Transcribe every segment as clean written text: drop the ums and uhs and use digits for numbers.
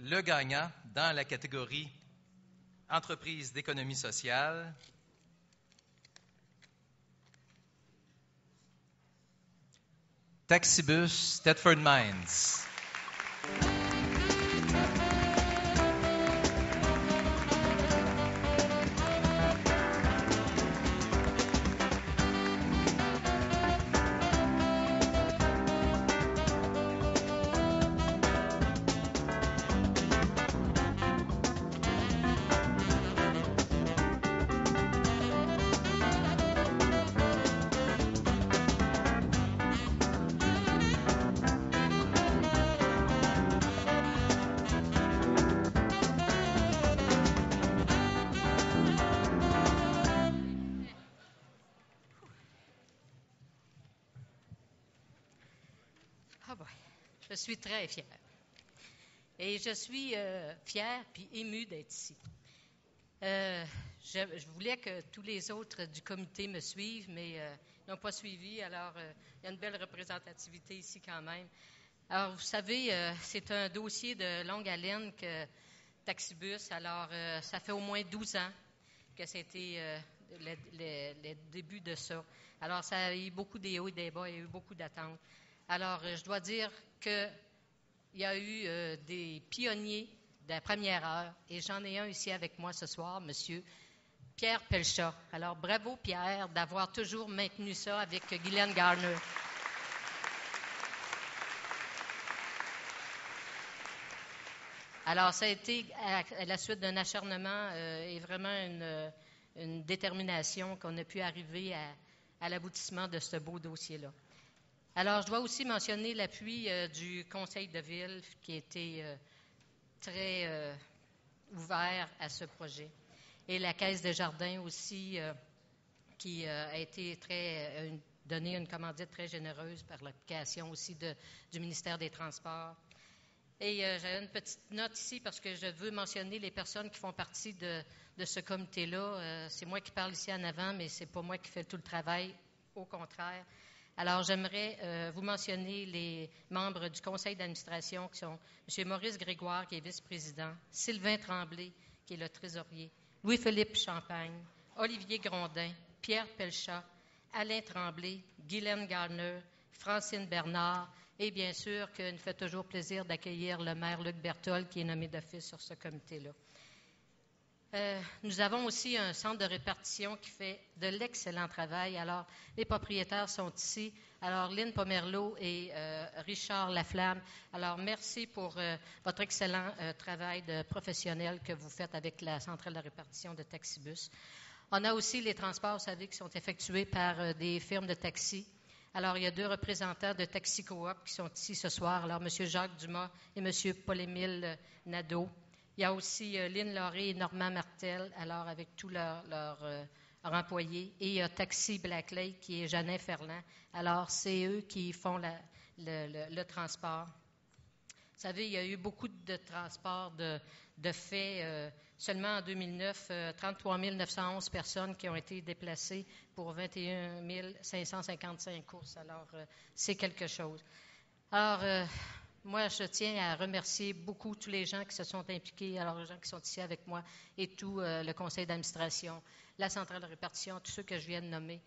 le gagnant dans la catégorie Entreprise d'économie sociale. Taxibus Thetford Mines. Je suis très fière. Et je suis fière puis émue d'être ici. Je voulais que tous les autres du comité me suivent, mais ils n'ont pas suivi. Alors, il y a une belle représentativité ici quand même. Alors, vous savez, c'est un dossier de longue haleine que Taxibus. Alors, ça fait au moins 12 ans que c'était le début de ça. Alors, ça a eu beaucoup des hauts et des bas, il y a eu beaucoup d'attentes. Alors, je dois dire qu'il y a eu des pionniers de la première heure, et j'en ai un ici avec moi ce soir, M. Pierre Pelchat. Alors, bravo Pierre d'avoir toujours maintenu ça avec Guylaine Garner. Alors, ça a été à la suite d'un acharnement et vraiment une détermination qu'on a pu arriver à l'aboutissement de ce beau dossier-là. Alors, je dois aussi mentionner l'appui du Conseil de ville qui a été très ouvert à ce projet. Et la Caisse des jardins aussi qui a été donné une commandite très généreuse par l'application aussi du ministère des Transports. Et j'ai une petite note ici parce que je veux mentionner les personnes qui font partie de ce comité-là. C'est moi qui parle ici en avant, mais c'est pas moi qui fais tout le travail, au contraire. Alors, j'aimerais vous mentionner les membres du conseil d'administration qui sont M. Maurice Grégoire, qui est vice-président, Sylvain Tremblay, qui est le trésorier, Louis-Philippe Champagne, Olivier Grondin, Pierre Pelchat, Alain Tremblay, Guylaine Garner, Francine Bernard, et bien sûr qu'il nous fait toujours plaisir d'accueillir le maire Luc Berthold, qui est nommé d'office sur ce comité-là. Nous avons aussi un centre de répartition qui fait de l'excellent travail. Alors, les propriétaires sont ici. Alors, Lynn Pomerleau et Richard Laflamme. Alors, merci pour votre excellent travail de professionnel que vous faites avec la centrale de répartition de Taxibus. On a aussi les transports, vous savez, qui sont effectués par des firmes de taxi. Alors, il y a 2 représentants de Taxi Coop qui sont ici ce soir. Alors, M. Jacques Dumas et M. Paul-Émile Nadeau. Il y a aussi Lynn Lauré et Normand Martel, alors avec tous leurs employés. Et il y a Taxi Black Lake qui est Jeannin Ferland. Alors, c'est eux qui font le transport. Vous savez, il y a eu beaucoup de transports de fait. Seulement en 2009, 33 911 personnes qui ont été déplacées pour 21 555 courses. Alors, c'est quelque chose. Alors, moi, je tiens à remercier beaucoup tous les gens qui se sont impliqués, alors les gens qui sont ici avec moi et tout le conseil d'administration, la centrale de répartition, tous ceux que je viens de nommer,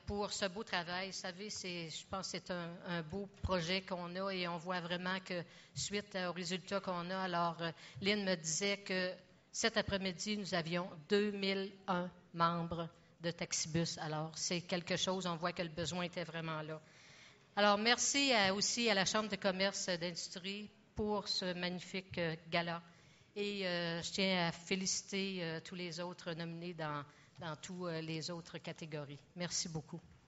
pour ce beau travail. Vous savez, je pense que c'est un beau projet qu'on a et on voit vraiment que suite aux résultats qu'on a, alors Lynn me disait que cet après-midi, nous avions 2001 membres de Taxibus. Alors, c'est quelque chose, on voit que le besoin était vraiment là. Alors, merci aussi à la Chambre de commerce d'industrie pour ce magnifique gala. Et je tiens à féliciter tous les autres nominés dans toutes les autres catégories. Merci beaucoup.